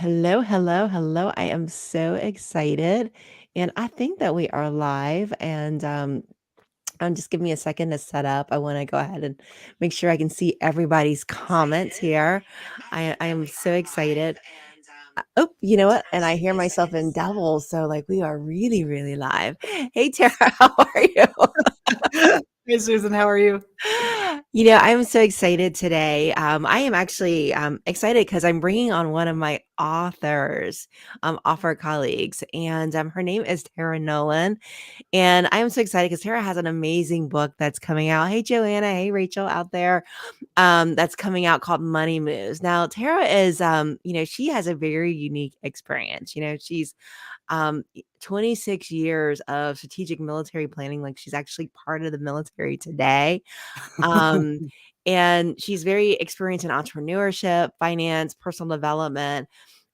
Hello, hello, hello. I am so excited. And I think that we are live. Just give me a second to set up. I want to go ahead and make sure I can see everybody's comments here. I am so excited. Oh, you know what? And I hear myself in double. So, like, we are really, really live. Hey, Tara, how are you? Hey, Susan, how are you? I'm so excited today. I am actually excited because I'm bringing on one of my author colleagues, and her name is Tara Nolan. And I am so excited because Tara has an amazing book that's coming out. Hey, Joanna. Hey, Rachel out there. That's coming out called Money Moves. Now, Tara is, she has a very unique experience. She's 26 years of strategic military planning. Like she's actually part of the military today. Um, and she's very experienced in entrepreneurship, finance, personal development.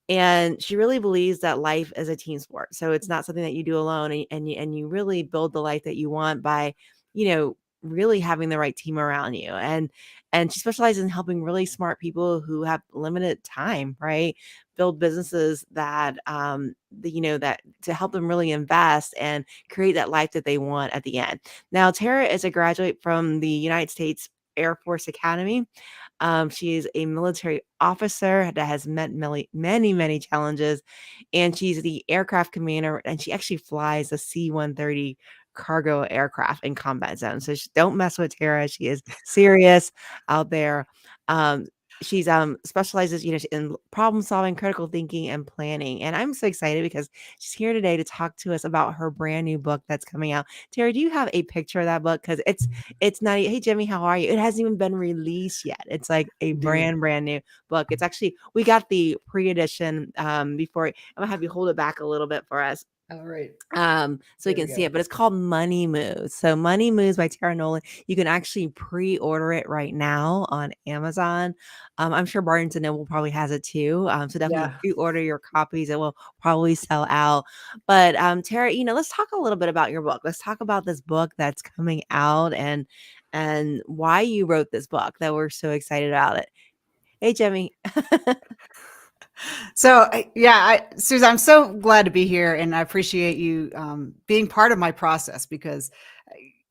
And she really believes that life is a team sport. So it's not something that you do alone, and you really build the life that you want by, really having the right team around you. And she specializes in helping really smart people who have limited time, right? Build businesses that to help them really invest and create that life that they want at the end. Now, Tara is a graduate from the United States Air Force Academy. She is a military officer that has met many, many, many challenges, and she's the aircraft commander, and she actually flies a C-130 cargo aircraft in combat zones. So don't mess with Tara. She is serious out there. Um, she's specializes, in problem solving, critical thinking, and planning. And I'm so excited because she's here today to talk to us about her brand new book that's coming out. Tara, do you have a picture of that book? Because it's not. Hey, Jimmy, how are you? It hasn't even been released yet. It's like a Dude. brand new book. It's actually we got the pre-edition before. I'm gonna have you hold it back a little bit for us. All right. So you There we can see go. it, but it's called Money Moves. So Money Moves by Tara Nolan. You can actually pre-order it right now on Amazon. I'm sure Barnes and Noble probably has it too. So definitely Yeah. pre-order your copies. It will probably sell out. But Tara, let's talk a little bit about your book. Let's talk about this book that's coming out and why you wrote this book. That we're so excited about it. Hey, Jimmy. Susan, I'm so glad to be here, and I appreciate you being part of my process because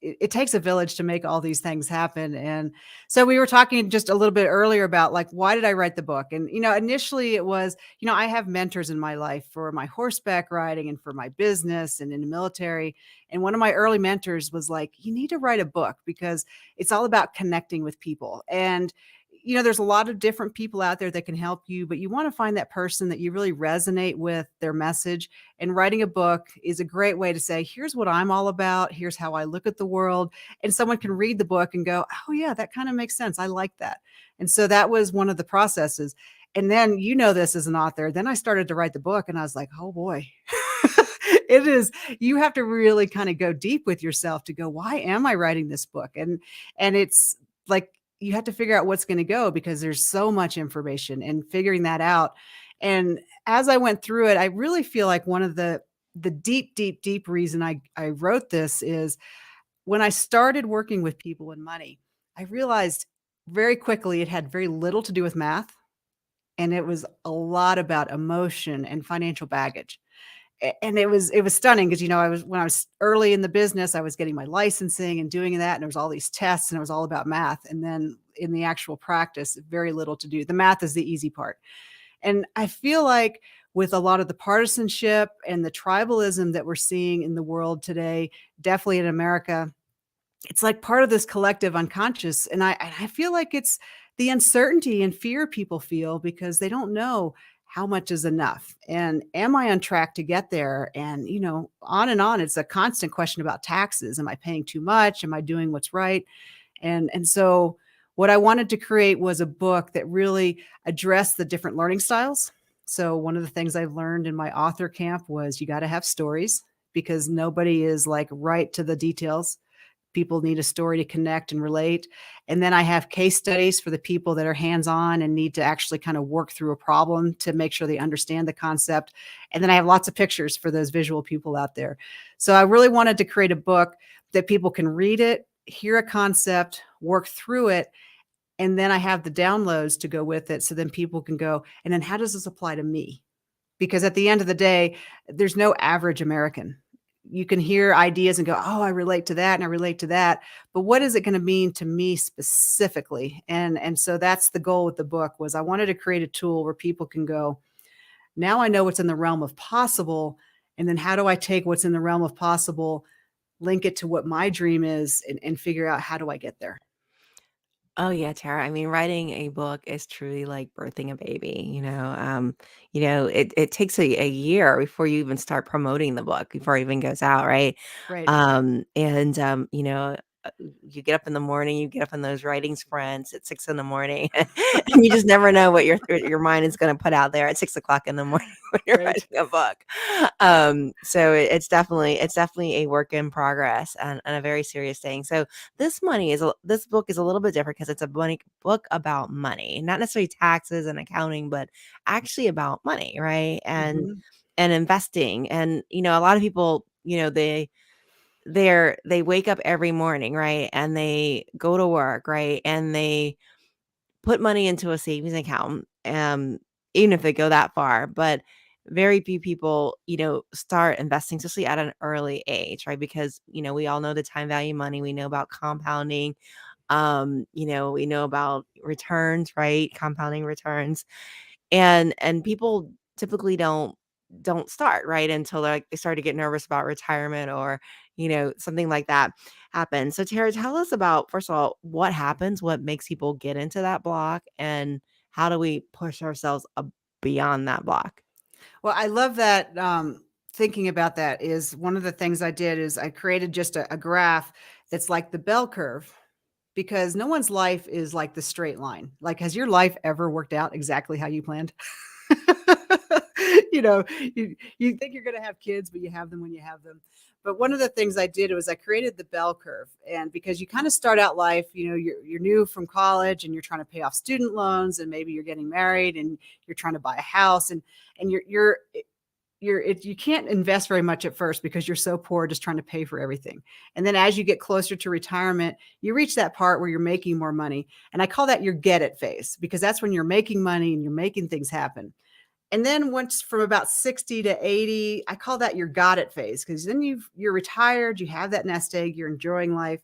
it takes a village to make all these things happen. And so we were talking just a little bit earlier about like, why did I write the book? And, initially it was, I have mentors in my life for my horseback riding and for my business and in the military. And one of my early mentors was like, you need to write a book because it's all about connecting with people. And there's a lot of different people out there that can help you, but you want to find that person that you really resonate with their message. And writing a book is a great way to say, here's what I'm all about. Here's how I look at the world. And someone can read the book and go, oh, yeah, that kind of makes sense. I like that. And so that was one of the processes. And then, this as an author, then I started to write the book and I was like, oh boy, it is, you have to really kind of go deep with yourself to go, why am I writing this book? And it's like, you have to figure out what's going to go because there's so much information and figuring that out. And as I went through it, I really feel like one of the deep, deep, deep reason I wrote this is when I started working with people and money, I realized very quickly it had very little to do with math. And it was a lot about emotion and financial baggage. And it was stunning because when I was early in the business, I was getting my licensing and doing that, and there was all these tests, and it was all about math. And then in the actual practice, very little to do. The math is the easy part. And I feel like with a lot of the partisanship and the tribalism that we're seeing in the world today, definitely in America, it's like part of this collective unconscious. And I feel like it's the uncertainty and fear people feel because they don't know how much is enough. And am I on track to get there? And, on and on. It's a constant question about taxes. Am I paying too much? Am I doing what's right? And so what I wanted to create was a book that really addressed the different learning styles. So one of the things I've learned in my author camp was you got to have stories because nobody is like right to the details. People need a story to connect and relate. And then I have case studies for the people that are hands-on and need to actually kind of work through a problem to make sure they understand the concept. And then I have lots of pictures for those visual people out there. So I really wanted to create a book that people can read it, hear a concept, work through it, and then I have the downloads to go with it. So then people can go, and then how does this apply to me? because at the end of the day, there's no average American. You can hear ideas and go, oh, I relate to that and I relate to that. But what is it going to mean to me specifically? And so that's the goal with the book was I wanted to create a tool where people can go, now I know what's in the realm of possible. And then how do I take what's in the realm of possible, link it to what my dream is, and figure out how do I get there? Oh yeah, Tara. I mean, writing a book is truly like birthing a baby, it takes a year before you even start promoting the book, before it even goes out, right? Right. And you get up in the morning, you get up in those writing sprints at 6 in the morning, and you just never know what your mind is going to put out there at 6 o'clock in the morning when you're Right. writing a book. So it's definitely a work in progress and a very serious thing. So this book is a little bit different because it's a book about money, not necessarily taxes and accounting, but actually about money, right? Hmm. And investing. And a lot of people, they wake up every morning, right? And they go to work, right? And they put money into a savings account, even if they go that far. But very few people, start investing, especially at an early age, right? Because, we all know the time value of money. We know about compounding. We know about returns, right? Compounding returns. And people typically don't start right until they start to get nervous about retirement, or something like that happens. So Tara, tell us about, first of all, what happens, what makes people get into that block, and how do we push ourselves beyond that block? Well, I love that. Thinking about that is one of the things I did is I created just a graph that's like the bell curve, because no one's life is like the straight line. Like, has your life ever worked out exactly how you planned? you know, you think you're going to have kids, but you have them when you have them. But one of the things I did was I created the bell curve. And because you kind of start out life, you're new from college and you're trying to pay off student loans, and maybe you're getting married and you're trying to buy a house, and you can't invest very much at first because you're so poor just trying to pay for everything. And then as you get closer to retirement, you reach that part where you're making more money. And I call that your get it phase, because that's when you're making money and you're making things happen. And then once from about 60 to 80, I call that your got it phase, because then you're retired, you have that nest egg, you're enjoying life.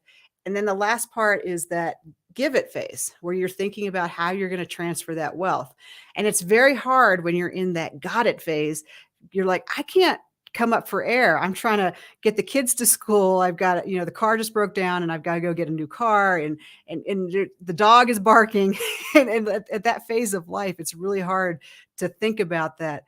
And then the last part is that give it phase, where you're thinking about how you're going to transfer that wealth. And it's very hard when you're in that got it phase. You're like, I can't come up for air. I'm trying to get the kids to school. I've got, the car just broke down and I've got to go get a new car, and the dog is barking. And at that phase of life, it's really hard to think about that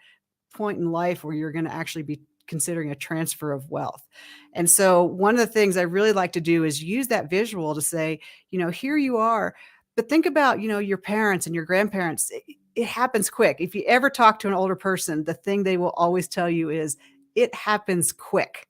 point in life where you're going to actually be considering a transfer of wealth. And so one of the things I really like to do is use that visual to say, here you are, but think about, your parents and your grandparents. It happens quick. If you ever talk to an older person, the thing they will always tell you is it happens quick.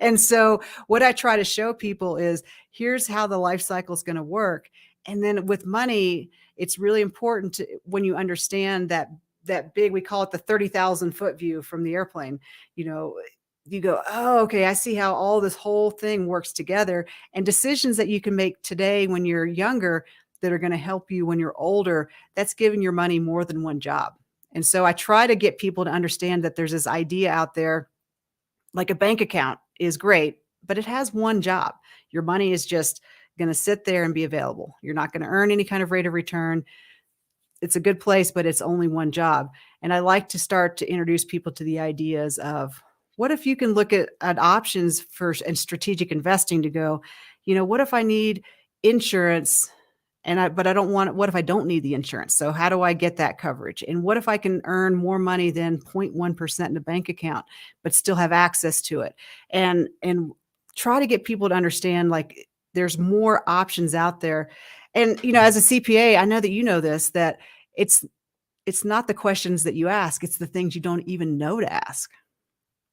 And so what I try to show people is here's how the life cycle is going to work. And then with money, it's really important to, when you understand that big, we call it the 30,000-foot view from the airplane, you know, you go, oh, okay, I see how all this whole thing works together, and decisions that you can make today when you're younger that are going to help you when you're older. That's giving your money more than one job. And so I try to get people to understand that there's this idea out there, like a bank account is great, but it has one job. Your money is just going to sit there and be available. You're not going to earn any kind of rate of return. It's a good place, but it's only one job. And I like to start to introduce people to the ideas of, what if you can look at options for and strategic investing to go, what if I need insurance, but I don't want, what if I don't need the insurance? So how do I get that coverage? And what if I can earn more money than 0.1% in a bank account, but still have access to it? And try to get people to understand, like, there's more options out there. And, as a CPA, I know that you know this, that it's it's not the questions that you ask, it's the things you don't even know to ask.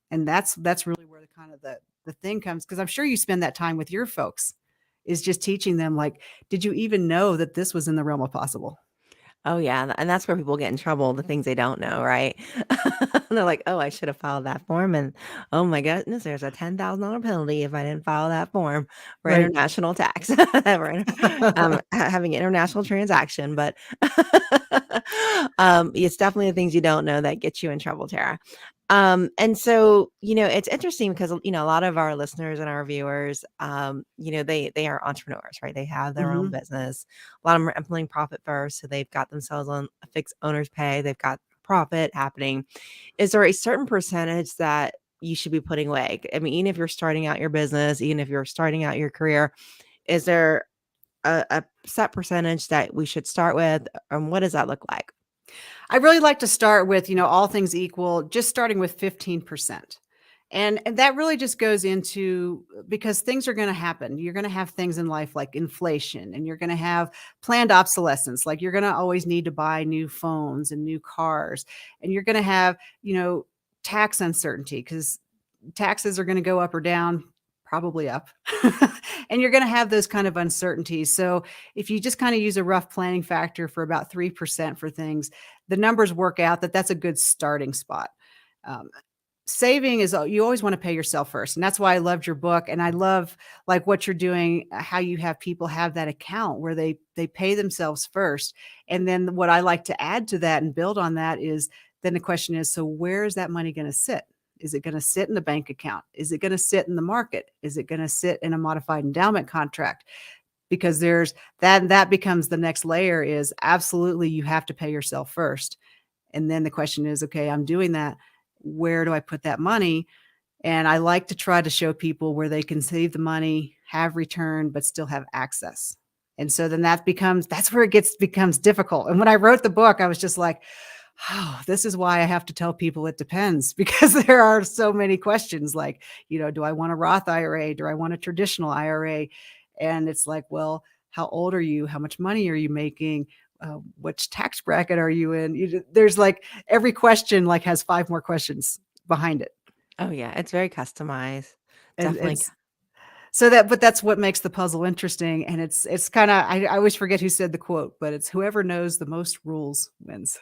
And that's really where the kind of the thing comes, because I'm sure you spend that time with your folks, is just teaching them, like, did you even know that this was in the realm of possible? Oh, yeah, and that's where people get in trouble, the things they don't know, right? They're like, "Oh, I should have filed that form, and oh my goodness, there's a $10,000 penalty if I didn't file that form for Right. international tax." We're having an international transaction, but it's definitely the things you don't know that get you in trouble, Tara. And so, it's interesting because, a lot of our listeners and our viewers, they are entrepreneurs, right? They have their own Mhm. business. A lot of them are implementing profit first. So they've got themselves on a fixed owner's pay. They've got profit happening. Is there a certain percentage that you should be putting away? I mean, even if you're starting out your business, even if you're starting out your career, is there a set percentage that we should start with? And what does that look like? I really like to start with, all things equal, just starting with 15%. And that really just goes into because things are going to happen. You're going to have things in life like inflation, and you're going to have planned obsolescence. Like you're going to always need to buy new phones and new cars, and you're going to have, tax uncertainty because taxes are going to go up or down, probably up. And you're going to have those kind of uncertainties. So if you just kind of use a rough planning factor for about 3% for things, the numbers work out that that's a good starting spot. Um, Saving is you always want to pay yourself first, and that's why I loved your book, and I love like what you're doing, how you have people have that account where they pay themselves first. And then what I like to add to that and build on that is then the question is, so where is that money going to sit? Is it going to sit in the bank account? Is it going to sit in the market? Is it going to sit in a modified endowment contract? Because there's that becomes the next layer is absolutely you have to pay yourself first. And then the question is, okay, I'm doing that. Where do I put that money? And I like to try to show people where they can save the money, have return, but still have access. And so then that's where becomes difficult. And when I wrote the book, I was just like, oh, this is why I have to tell people it depends because there are so many questions like, do I want a Roth IRA? Do I want a traditional IRA? And it's like, well, how old are you? How much money are you making? Which tax bracket are you in? There's like every question like has 5 more questions behind it. Oh, yeah, it's very customized. And Definitely. it's but that's what makes the puzzle interesting. And it's kind of, I always forget who said the quote, but it's whoever knows the most rules wins.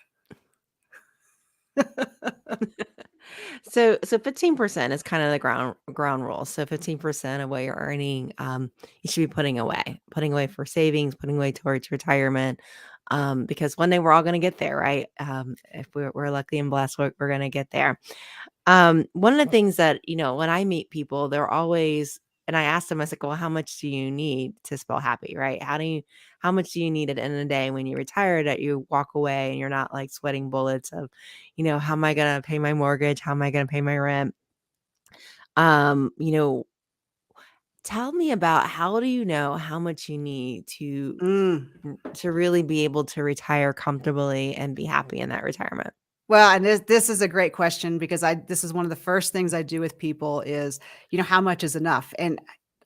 So 15% is kind of the ground rule. So 15% of what you're earning, you should be putting away for savings, putting away towards retirement. Because one day we're all going to get there, right? If we're lucky and blessed, we're going to get there. One of the things that, when I meet people, they're always, and I ask them, I said, well, how much do you need to spell happy, right? How much do you need at the end of the day when you retire that you walk away and you're not like sweating bullets of, how am I going to pay my mortgage? How am I going to pay my rent? Um, you know, Tell me about how do you know how much you need Mm. to really be able to retire comfortably and be happy in that retirement? Well, and this is a great question because this is one of the first things I do with people is, how much is enough? And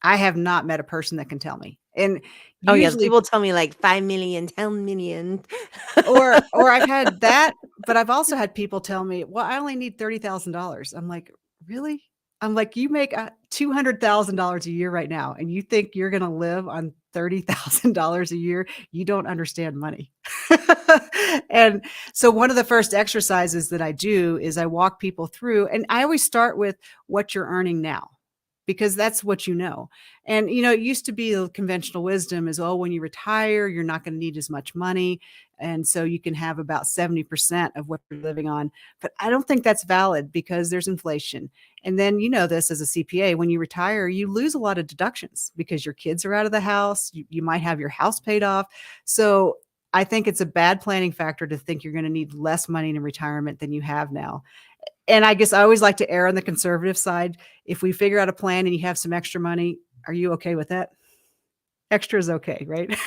I have not met a person that can tell me. And Oh, yeah, usually people tell me like 5 million, 10 million. or I've had that, but I've also had people tell me, "Well, I only need $30,000." I'm like, "Really?" I'm like, "You make $200,000 a year right now, and you think you're gonna live on $30,000 a year? You don't understand money." And so one of the first exercises that I do is I walk people through, and I always start with what you're earning now, because that's what you know. And, it used to be the conventional wisdom is, oh, when you retire, you're not going to need as much money. And so you can have about 70% of what you're living on. But I don't think that's valid because there's inflation. And then, this as a CPA, when you retire, you lose a lot of deductions because your kids are out of the house. You might have your house paid off. So I think it's a bad planning factor to think you're going to need less money in retirement than you have now. And I guess I always like to err on the conservative side. If we figure out a plan and you have some extra money, are you okay with that? Extra is okay, right?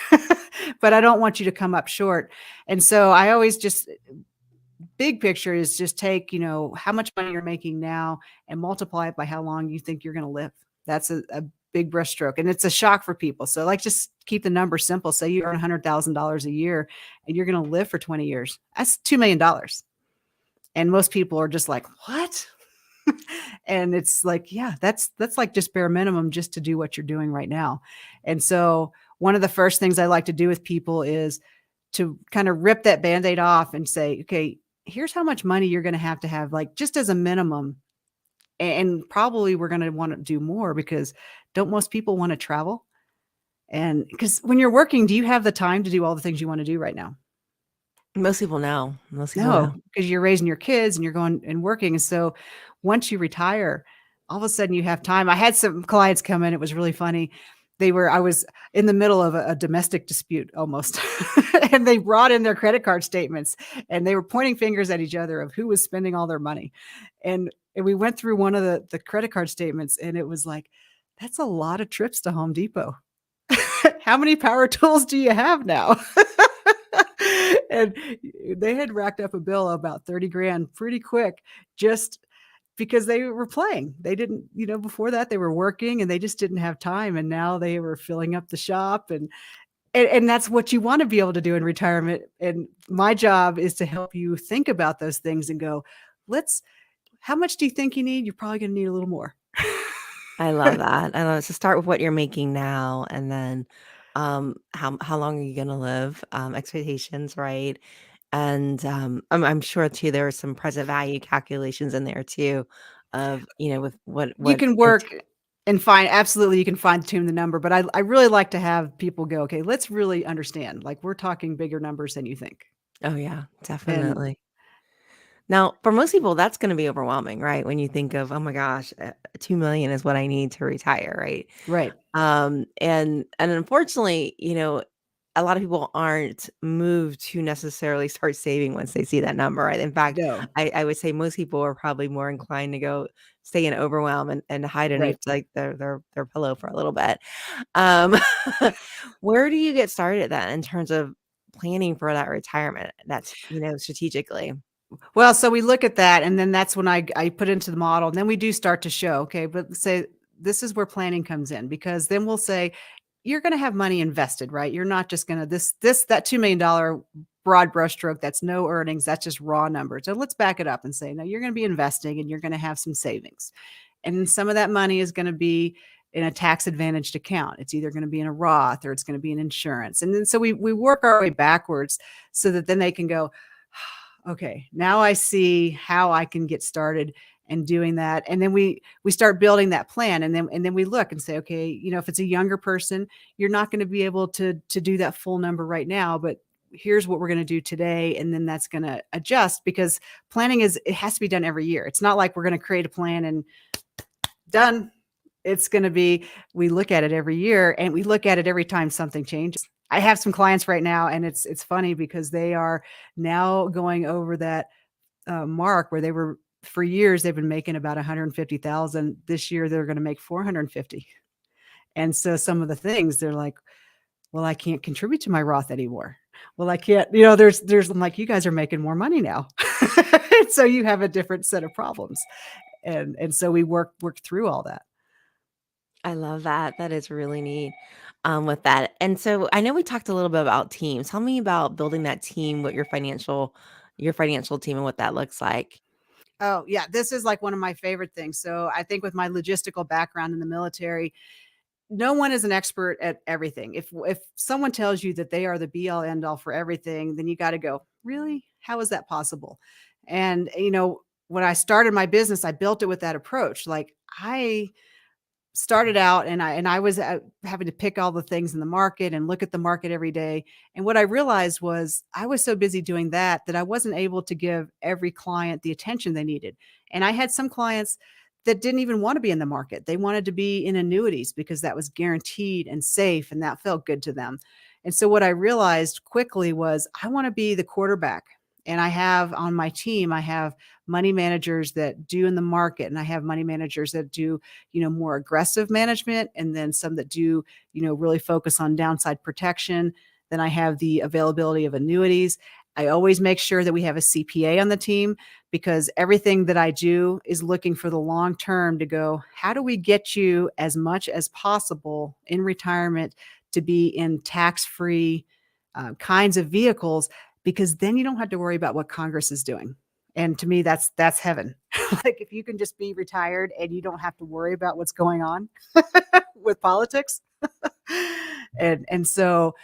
But I don't want you to come up short. And so I always just big picture is just take, how much money you're making now and multiply it by how long you think you're going to live. That's a big brushstroke. And it's a shock for people. So like just keep the number simple. Say you earn $100,000 a year and you're going to live for 20 years. That's $2 million. And most people are just like, what? And it's like, yeah, that's like just bare minimum just to do what you're doing right now. And so one of the first things I like to do with people is to kind of rip that Band-Aid off and say, okay, here's how much money you're going to have, like, just as a minimum. And probably we're going to want to do more, because don't most people want to travel? And because when you're working, do you have the time to do all the things you want to do right now? Most people know. Most people No, know. because you're raising your kids and you're going and working. And so once you retire, all of a sudden you have time. I had some clients come in. It was really funny. I was in the middle of a domestic dispute almost. And they brought in their credit card statements and they were pointing fingers at each other of who was spending all their money. And we went through one of the credit card statements, and it was like, that's a lot of trips to Home Depot. How many power tools do you have now? And they had racked up a bill of about 30 grand pretty quick, just because they were playing. They didn't, before that they were working and they just didn't have time. And now they were filling up the shop, and that's what you want to be able to do in retirement. And my job is to help you think about those things and go, how much do you think you need? You're probably going to need a little more. I love that. I love it. So start with what you're making now, and then how long are you gonna live? Expectations, right? And I'm sure too there are some present value calculations in there too, of with You what can it's. work and find, absolutely, you can fine tune the number, but I really like to have people go, okay, let's really understand. Like, we're talking bigger numbers than you think. Oh yeah, And definitely. Now, for most people, that's going to be overwhelming, right? When you think of, oh my gosh, 2 million is what I need to retire, right? right. And unfortunately, a lot of people aren't moved to necessarily start saving once they see that number, right? In fact, No, I would say most people are probably more inclined to go stay in overwhelm and hide underneath right. like their pillow for a little bit. Um, where do you get started then in terms of planning for that retirement? That's strategically. Well, so we look at that, and then that's when I put into the model, and then we do start to show, okay, but say this is where planning comes in, because then we'll say you're going to have money invested, right? You're not just going to that $2 million broad brushstroke. That's no earnings. That's just raw numbers. So let's back it up and say, no, you're going to be investing, and you're going to have some savings, and some of that money is going to be in a tax advantaged account. It's either going to be in a Roth, or it's going to be in insurance, and then so we work our way backwards, so that then they can go, okay, now I see how I can get started and doing that. And then we start building that plan, and then we look and say, okay, if it's a younger person, you're not going to be able to do that full number right now, but here's what we're going to do today. And then that's going to adjust, because planning it has to be done every year. It's not like we're going to create a plan and done. It's going to be, we look at it every year, and we look at it every time something changes. I have some clients right now, and it's funny because they are now going over that mark where they were, for years they've been making about 150,000. This year they're going to make 450. And so some of the things they're like, well, I can't contribute to my Roth anymore. Well, I can't, I'm like, you guys are making more money now. So you have a different set of problems. And so we work through all that. I love that. That is really neat, with that. And so I know we talked a little bit about teams. Tell me about building that team with your financial team and what that looks like. Oh, yeah. This is like one of my favorite things. So I think with my logistical background in the military, no one is an expert at everything. If someone tells you that they are the be all end all for everything, then you got to go, really? How is that possible? And when I started my business, I built it with that approach. Like, I started out, and I was having to pick all the things in the market and look at the market every day. And what I realized was I was so busy doing that I wasn't able to give every client the attention they needed. And I had some clients that didn't even want to be in the market. They wanted to be in annuities because that was guaranteed and safe, and that felt good to them. And so what I realized quickly was I want to be the quarterback. And I have on my team, I have money managers that do in the market, and I have money managers that do, more aggressive management, and then some that do, really focus on downside protection. Then I have the availability of annuities. I always make sure that we have a CPA on the team, because everything that I do is looking for the long term to go, how do we get you as much as possible in retirement to be in tax-free kinds of vehicles, because then you don't have to worry about what Congress is doing. And to me, that's heaven. Like, if you can just be retired and you don't have to worry about what's going on with politics. And so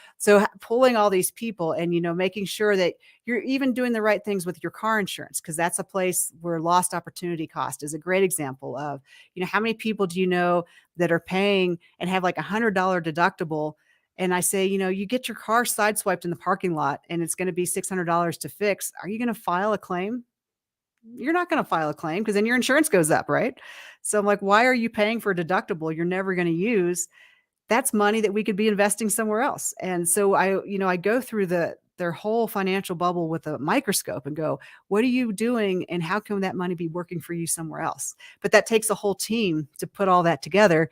pulling all these people and, making sure that you're even doing the right things with your car insurance, because that's a place where lost opportunity cost is a great example of, how many people do you know that are paying and have like $100 deductible? And I say, you get your car sideswiped in the parking lot and it's going to be $600 to fix. Are you going to file a claim? You're not going to file a claim because then your insurance goes up, right? So I'm like, why are you paying for a deductible you're never going to use? That's money that we could be investing somewhere else. And so I go through their whole financial bubble with a microscope and go, what are you doing and how can that money be working for you somewhere else? But that takes a whole team to put all that together.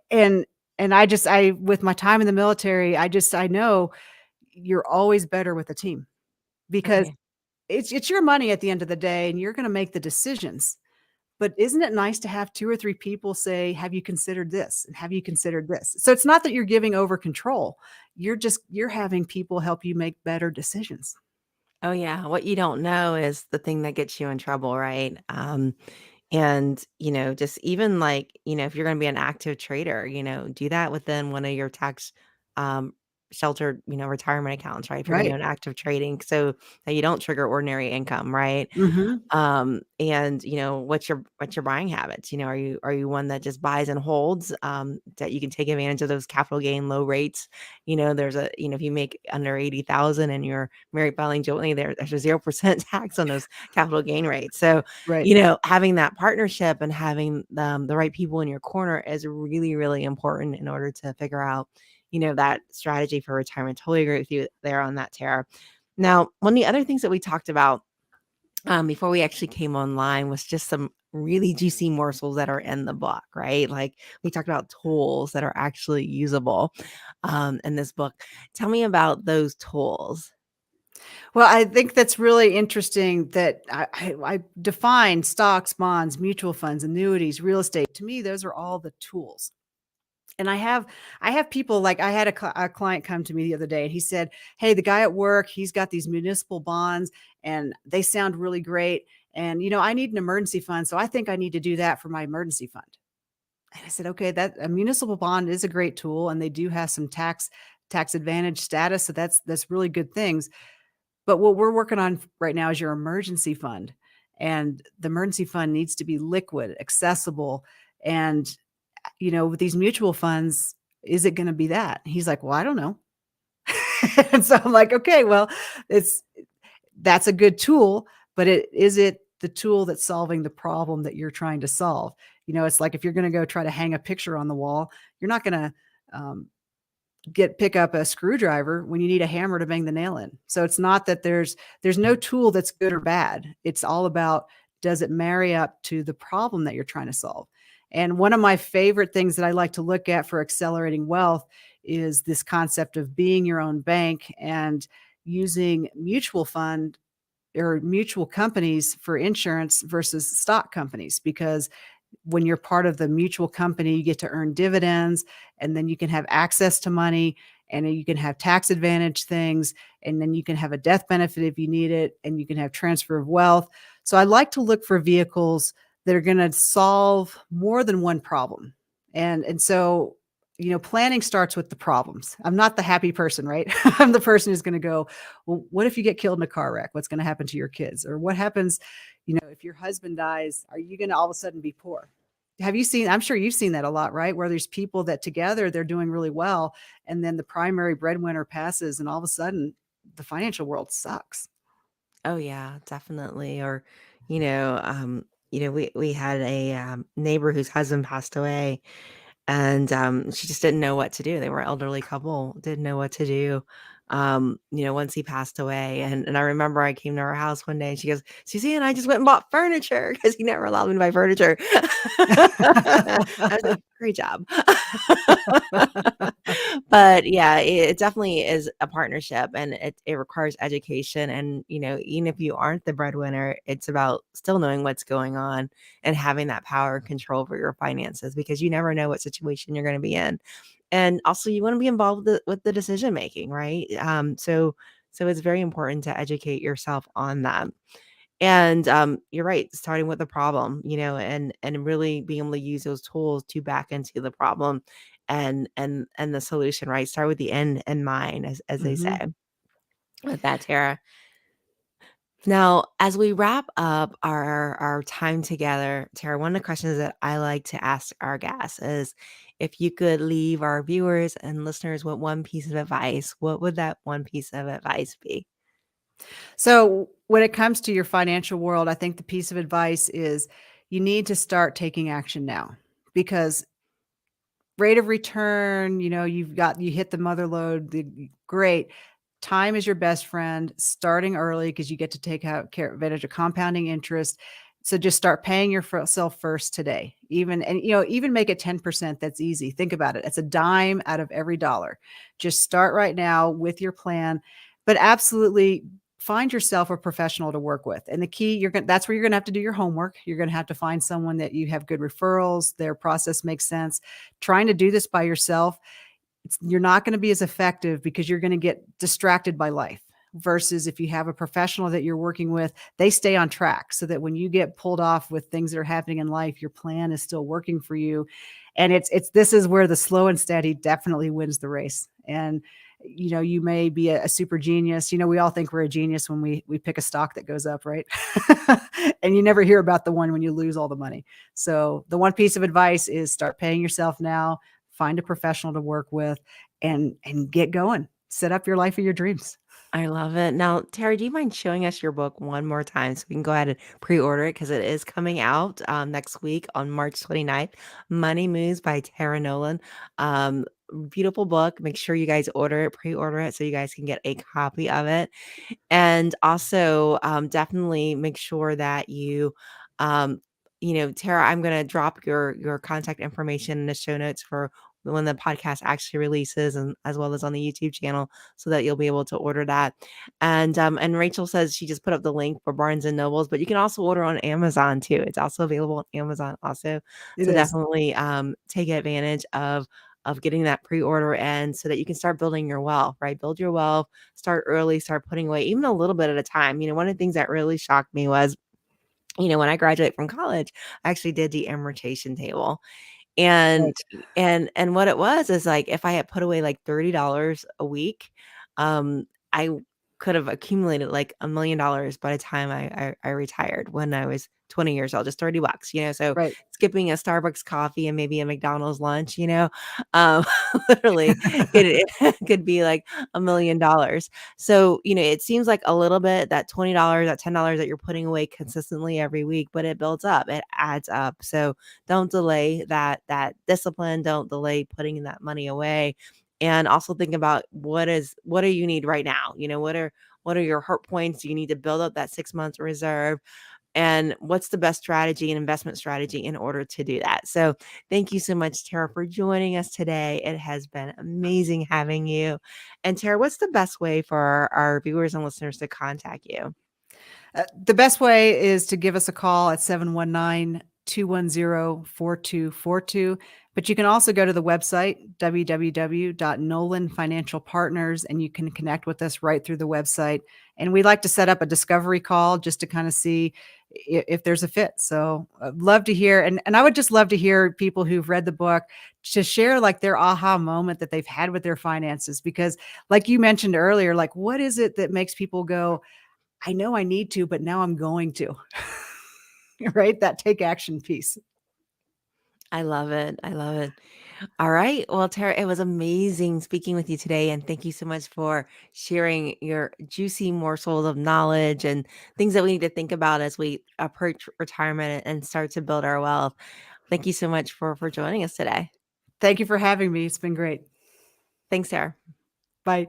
And I with my time in the military, I know you're always better with a team Oh, because yeah. it's your money at the end of the day and you're going to make the decisions. But isn't it nice to have 2 or 3 people say, "Have you considered this? And have you considered this?" So it's not that you're giving over control. You're having people help you make better decisions. Oh, yeah. What you don't know is the thing that gets you in trouble, right? And, just even like, if you're going to be an active trader, do that within one of your tax um, sheltered, retirement accounts, right? If you're going to do Right. an active trading, so that you don't trigger ordinary income, right? Mhm. And what's your buying habits? Are you one that just buys and holds, that you can take advantage of those capital gain low rates? If you make under 80,000 and you're married filing jointly, there's a 0% tax on those capital gain rates. So, Right. having that partnership and having the right people in your corner is really, really important in order to figure out, that strategy for retirement. Totally agree with you there on that, Tara. Now, one of the other things that we talked about before we actually came online was just some really juicy morsels that are in the book, right? Like we talked about tools that are actually usable in this book. Tell me about those tools. Well, I think that's really interesting that I define stocks, bonds, mutual funds, annuities, real estate. To me, those are all the tools. And I have people like I had a client come to me the other day and he said, "Hey, the guy at work, he's got these municipal bonds and they sound really great. And, I need an emergency fund. So I think I need to do that for my emergency fund." And I said, "Okay, that a municipal bond is a great tool and they do have some tax advantage status. So that's really good things. But what we're working on right now is your emergency fund. And the emergency fund needs to be liquid, accessible, and with these mutual funds, is it going to be that?" He's like, "Well, I don't know." And so I'm like, "Okay, well, it's that's a good tool, but is it the tool that's solving the problem that you're trying to solve?" It's like if you're going to go try to hang a picture on the wall, you're not going to um, pick up a screwdriver when you need a hammer to bang the nail in. So it's not that there's no tool that's good or bad. It's all about, does it marry up to the problem that you're trying to solve? And one of my favorite things that I like to look at for accelerating wealth is this concept of being your own bank and using mutual fund or mutual companies for insurance versus stock companies, because when you're part of the mutual company, you get to earn dividends and then you can have access to money and then you can have tax advantage things and then you can have a death benefit if you need it and you can have transfer of wealth. So I like to look for vehicles that are going to solve more than one problem. And so planning starts with the problems. I'm not the happy person, right? I'm the person who's going to go, well, what if you get killed in a car wreck? What's going to happen to your kids? Or what happens, if your husband dies, are you going to all of a sudden be poor? Have you seen, I'm sure you've seen that a lot, right? Where there's people that together they're doing really well, and then the primary breadwinner passes, and all of a sudden the financial world sucks. Oh yeah, definitely. Or, we had a neighbor whose husband passed away, and she just didn't know what to do. They were an elderly couple, didn't know what to do. Once he passed away, and I remember I came to her house one day, and she goes, "Suzanne, I just went and bought furniture," because he never allowed me to buy furniture. I was like, "Great job." But yeah, it definitely is a partnership and it requires education. And, even if you aren't the breadwinner, it's about still knowing what's going on and having that power and control over your finances because you never know what situation you're going to be in. And also you want to be involved with the decision making, right? So it's very important to educate yourself on that. And you're right, starting with the problem, and really being able to use those tools to back into the problem and the solution, right? Start with the end in mind, as they say. Mhm. With that, Tara. Now, as we wrap up our time together, Tara, one of the questions that I like to ask our guests is, if you could leave our viewers and listeners with one piece of advice, what would that one piece of advice be? So, when it comes to your financial world, I think the piece of advice is you need to start taking action now, because rate of return, you hit the mother lode, great. Time is your best friend. Starting early, because you get to take out care advantage of compounding interest. So just start paying yourself first today. Even make it 10%. That's easy. Think about it. It's a dime out of every dollar. Just start right now with your plan, but absolutely find yourself a professional to work with. And the key, that's where you're gonna have to do your homework. You're gonna have to find someone that you have good referrals, their process makes sense. Trying to do this by yourself, you're not going to be as effective, because you're going to get distracted by life. Versus if you have a professional that you're working with, they stay on track, so that when you get pulled off with things that are happening in life, your plan is still working for you. And this is where the slow and steady definitely wins the race. And you may be a super genius. We all think we're a genius when we pick a stock that goes up, right? And you never hear about the one when you lose all the money. So the one piece of advice is start paying yourself now, find a professional to work with, and get going. Set up your life of your dreams. I love it. Now, Tara, do you mind showing us your book one more time so we can go ahead and pre-order it, because it is coming out next week on March 29th. Money Moves by Tara Nolan. Um, Beautiful book. Make sure you guys order it, pre-order it, so you guys can get a copy of it. And also, definitely make sure that um, Tara, I'm gonna drop your contact information in the show notes for when the podcast actually releases, and as well as on the YouTube channel, so that you'll be able to order that. And Rachel says she just put up the link for Barnes and Nobles, but you can also order on Amazon too. It's also available on Amazon also. It So is. definitely take advantage of getting that pre-order, and so that you can start building your wealth, right? Build your wealth, start early, start putting away even a little bit at a time. One of the things that really shocked me was, when I graduated from college, I actually did the amortization table. And Right. and what it was is, like, if I had put away like $30 a week, I could have accumulated like $1 million by the time I retired when I was 20 years old, just 30 bucks, so Right. skipping a Starbucks coffee and maybe a McDonald's lunch, um, literally it could be like $1 million. So, it seems like a little bit, that $20, that $10 that you're putting away consistently every week, but it builds up, it adds up. So don't delay that discipline, don't delay putting that money away. And also think about what do you need right now? What are your hurt points? Do you need to build up that 6 months reserve? And what's the best strategy and investment strategy in order to do that? So thank you so much, Tara, for joining us today. It has been amazing having you. And Tara, what's the best way for our viewers and listeners to contact you? The best way is to give us a call at 719-210-4242. But you can also go to the website, www.nolanfinancialpartners, and you can connect with us right through the website. And we'd like to set up a discovery call just to kind of see if there's a fit. So I'd love to hear, and I would just love to hear people who've read the book to share like their aha moment that they've had with their finances. Because like you mentioned earlier, like what is it that makes people go, I know I need to, but now I'm going to, right? That take action piece. I love it. I love it. All right. Well, Tara, it was amazing speaking with you today. And thank you so much for sharing your juicy morsels of knowledge and things that we need to think about as we approach retirement and start to build our wealth. Thank you so much for joining us today. Thank you for having me. It's been great. Thanks, Tara. Bye.